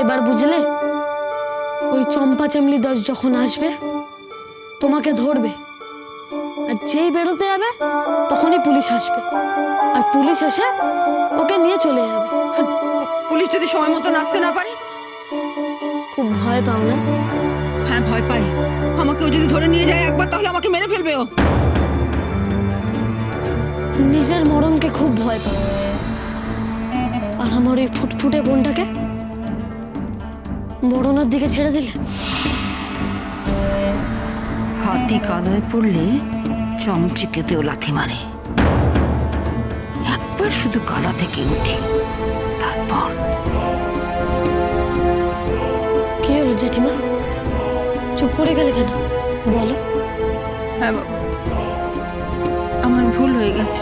এবার বুঝলে? ওই চম্পা চামলি দাস যখন আসবে তোমাকে ধরবে, আর যেই বেরোতে যাবে তখনই পুলিশ আসবে, আর পুলিশ এসে ওকে নিয়ে চলে যাবে। পুলিশ যদি সময় মতো আসতে না পারে? খুব ভয় পাও না? হ্যাঁ, ভয় পাই। আমাকে ও যদি ধরে নিয়ে যায় একবার, তাহলে আমাকে মেরে ফেলবে ও। নিজের মরণকে খুব ভয় পাও, আর আমার ওই ফুটফুটে বোনটাকে মরণের দিকে ছেড়ে দিলে। হাতি কাদায় পড়লে চমচিকেতেও লাথি মারে। একবার শুধু কাদা থেকে উঠি, তারপর। কি হলো জেঠিমা, চুপ করে গেলে কেন? বলো। হ্যাঁ বাবা, আমার ভুল হয়ে গেছে,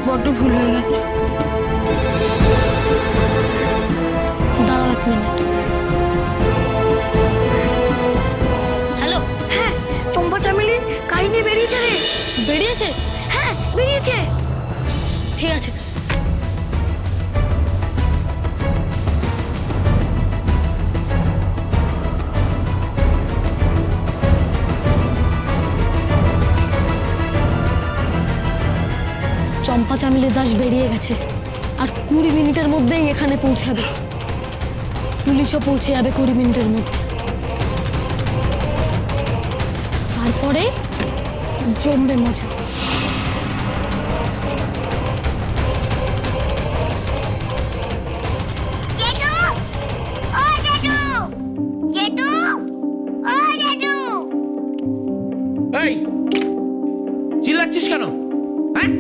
বড্ড ভুল হয়ে গেছে। দাঁড়াও 1 মিনিট। হ্যালো। হ্যাঁ, চম্পা চামেলির গাড়ি নিয়ে বেরিয়েছে রে। বেরিয়েছে? হ্যাঁ, বেরিয়েছে। ঠিক আছে। চম্পা চামেলি দাস বেরিয়ে গেছে, আর 20 মিনিটের মধ্যেই এখানে পৌঁছাবে। পুলিশও পৌঁছে যাবে 20 মিনিটের মধ্যে। তারপরে জমবে মজা। জেঠু, ও জেঠু, জেঠু, ও জেঠু। এই চিল্লাচ্ছিস কেন? হ্যাঁ,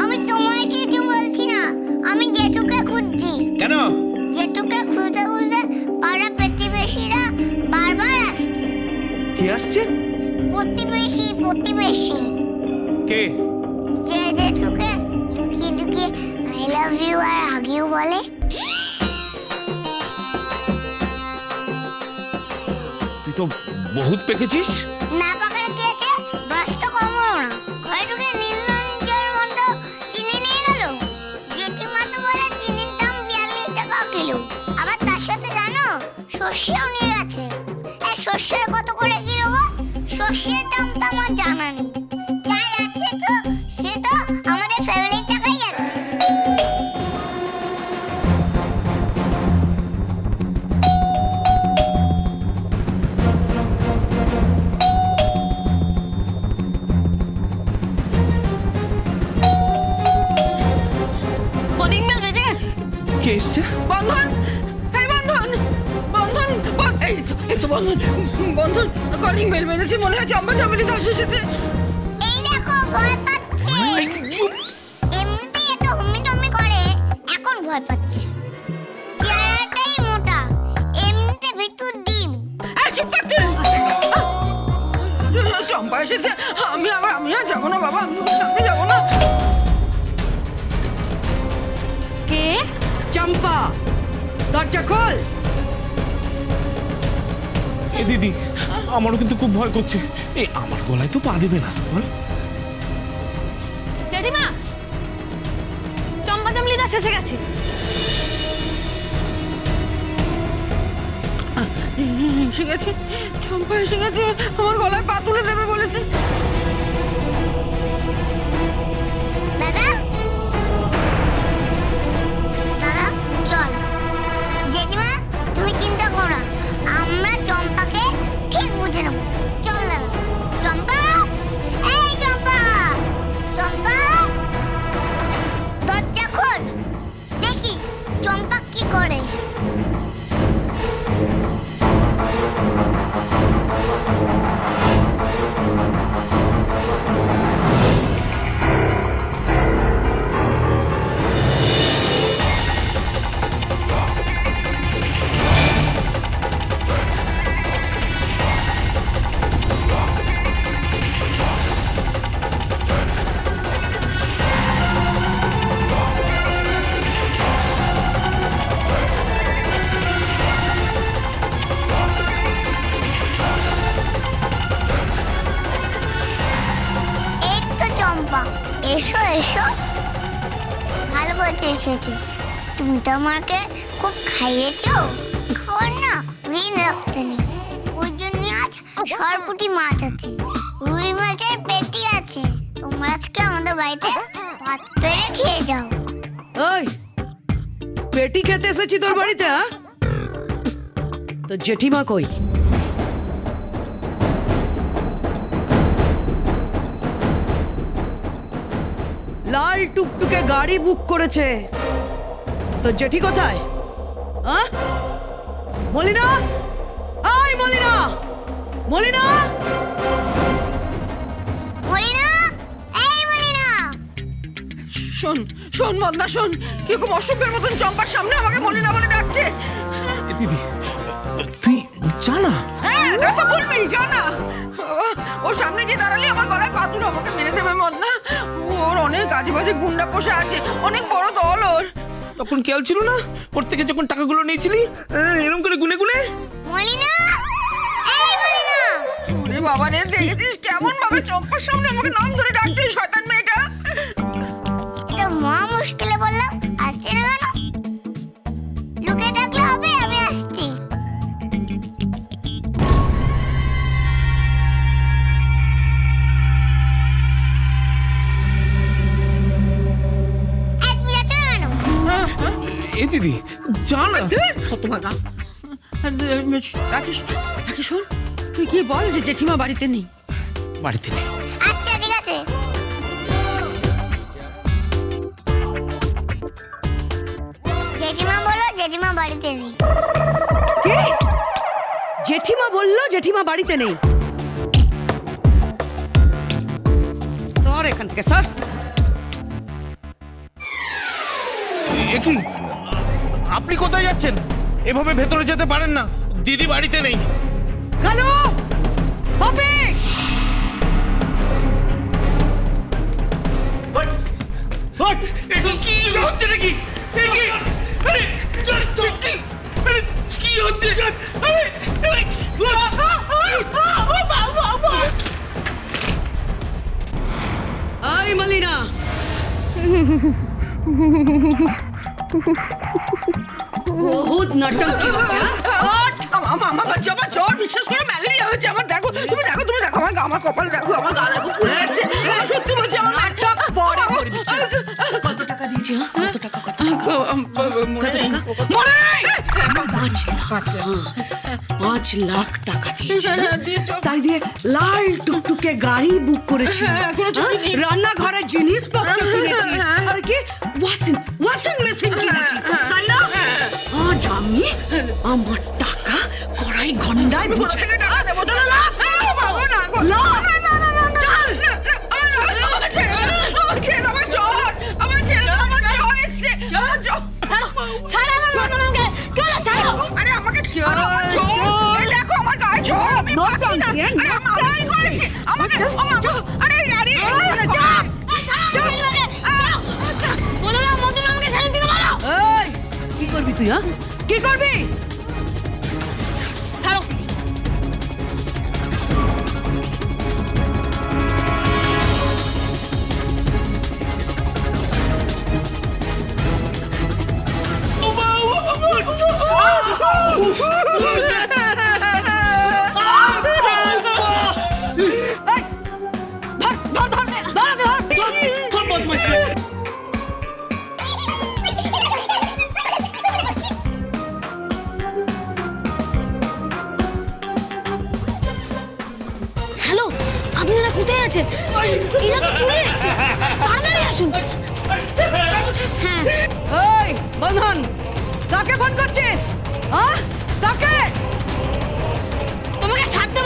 আমি তোমায় কিছু বলছি না, আমি জেঠুকে খুঁজছি। কেন? জেঠুকে খুঁজতে খুঁজতে পাড়া প্রতিবেশীরা বারবার আসছে। কে আসছে? প্রতিবেশী কে? যে জেঠুকে লুকিয়ে লুকিয়ে আই লাভ ইউ আর হাগ ইউ বলে। তুই তো বহুত পেকেছিস। না পাকার কি আছে, ব্যস্ত কর্ম না। ঘরে ঢুকে নীলনঞ্জের মতো চিনি নিয়ে গেল। জেঠিমা তো বলে চিনির দাম 42 টাকা কিলো। আবার তার সাথে জানো সর্ষেও নিয়ে গেছে। এই সর্ষে কত করে কিলো গো? সর্ষের দামটা আমার জানা নেই। যা যাচ্ছে তো সে তো আমাদের ফ্যামিলির টাকাই যাচ্ছে। কলিং বেল বেজে গেছে। কে এসছে? বন্ধন, এই বন্ধন, বন্ধন, এই তো বন্ধন, বন্ধন। কলিং বেল বেজেছে, মনে হয় চম্পা চামেলি দাস এসেছে। এই দেখো ভয় পাচ্ছে। এমনিতেই এত হুমি করে, এখন ভয় পাচ্ছে। চেহারাটাই মোটা, এমনিতে ভিতর ডিম। এই চুপ করতে। চম্পা এসেছে, আমি আর যাবো না বাবা, আমি ওর সামনে যাবো না। কে? চম্পা, দরজা খোল। এ দিদি, আমারও কিন্তু খুব ভয় করছে। এই আমার গলায় তো পা দেবে না, বল। জেঠিমা, চম্পা চামলি দাস এসে গেছে। এসে গেছে, চম্পা এসে গেছে, আমার গলায় পা তুলে দেবে বলেছে। দাদা, দাদা চল। জেঠিমা তুমি চিন্তা করো না, আমরা চম্পাকে ঠিক বুঝে নেবো। চল দাদা। চম্পা, এই চম্পা, চম্পা দরজা খোল, দেখি চম্পা কি করে। এসো এসো, ভালো করেছে এসেছো। তুমি তো আমাকে খুব খাইয়েছো। খাওয়ার না ঋণ রাখতে নেই। ওই জন্য আজ সরপুঁটি মাছ আছে, রুই মাছের পেটি আছে। তোমরা আজকে আমাদের বাড়িতে ভাত পেরে খেয়ে যাও। ওই পেটি খেতে এসেছি তোর বাড়িতে, হ্যাঁ? তো জেঠিমা কই? লাল টুকটুকে গাড়ি বুক করেছে, তো জেঠি কোথায়? হ্যাঁ মলিনা, আয় মলিনা, মলিনা, মলিনা, এই মলিনা। শোন শোন মদনা শোন, কিরকম অসভ্যের মতন চম্পার সামনে আমাকে মলিনা বলে ডাকছে। এ দিদি তুই জানা হ্যাঁ তা তো বলবেই, জানা। ওর সামনে গিয়ে দাঁড়ালে আমার গলায় পা তুলে আমাকে মেরে দেবে মদনা। ওর অনেক আজে বাজে গুন্ডা পোষা আছে, অনেক বড় দল ওর। তখন খেয়াল ছিল না ওর থেকে যখন টাকাগুলো নিয়েছিলি এরকম করে গুনে গুনে? মলিনা, এই মলিনা। ওরে বাবা রে, দেখেছিস কেমন ভাবে চম্পার সামনে আমাকে নাম ধরে ডাকছে ওই শয়তান মেয়েটা। এটা মহা মুশকিলে বললাম, আসছে না কেন? লুকে থাকলে হবে, আমি আসছি। এই, তুমি যাচ্ছ না কেন? এ দিদি জানা হতভাগা। রাকেশ, রাকেশ শোন, তুই কি বল যে জেঠিমা বাড়িতে নেই। বাড়িতে নেই। আচ্ছা ঠিক আছে। জেঠিমা বলো জেঠিমা বাড়িতে নেই। কে? জেঠিমা বললো জেঠিমা বাড়িতে নেই। সর এখান থেকে সর। এ কি, আপনি কোথায় যাচ্ছেন? এভাবে ভেতরে যেতে পারেন না, দিদি বাড়িতে নেই। কেন বাপি? হট! এখন কি হচ্ছে নাকি? এ কি? আরে আরে কি হচ্ছে? আরে আই মলিনা, বহুত নাটক হচ্ছে। আমার জ্বর, বিশ্বাস করে ম্যালেরিয়া হয়েছে আমার। দেখো তুমি, দেখো তুমি, দেখো আমার কপাল দেখো, আমার গা দেখো ফুলে যাচ্ছে। সত্যি বলছি আমার নাটক পরে করবি। কত টাকা দিয়েছি? কত টাকা? কত মনে নেই। 5 লাখ টাকা দিয়েছি। দিয়েছো? তাই দিয়ে লাল টুকটুকে গাড়ি বুক করেছি, কোনো ছবি নেই। রান্নাঘরের জিনিসপত্র কিনেছিস, আর কি ওয়াশিং মেশিন কিনেছিস, তাই না? আজ আমি আমার টাকা কড়াই ঘন্টায় কোথা বুঝে থেকে টাকা দেবো? দাঁড়া, লাখ টাকা পাবো না গো। লাখ? চল। আমার ছেড়ে দাও, আমার ছেড়ে দাও, আমার জ্বর, আমার ছেড়ে দাও, আমার জ্বর এসছে। আমার জ্বর। ছাড়ো, ছাড়ো আমার মদনকে, কেন ছাড়ো? আরে আমাকে ছাড়ো, আমার জ্বর। এই দেখো আমার গায়ে জ্বর, আমি পাচ্ছি না। আরে আমারই করেছে, আমাকে আরে আরে ছাড়ো, মদনকে, ছাড়ো। বলে দাও মদন আমাকে ছেড়ে দিতে বলো। এই কি করবি তুই? হ্যাঁ কি করবি? ছাড়ো। হ্যালো, আপনারা কোথায় আছেন? এরা তো চলে এসেছে, তাড়াতাড়ি আসুন। হ্যাঁ, এই বন্ধন, কাকে ফোন করছিস? হ্যাঁ কাকে? তোমাকে ছাড়তে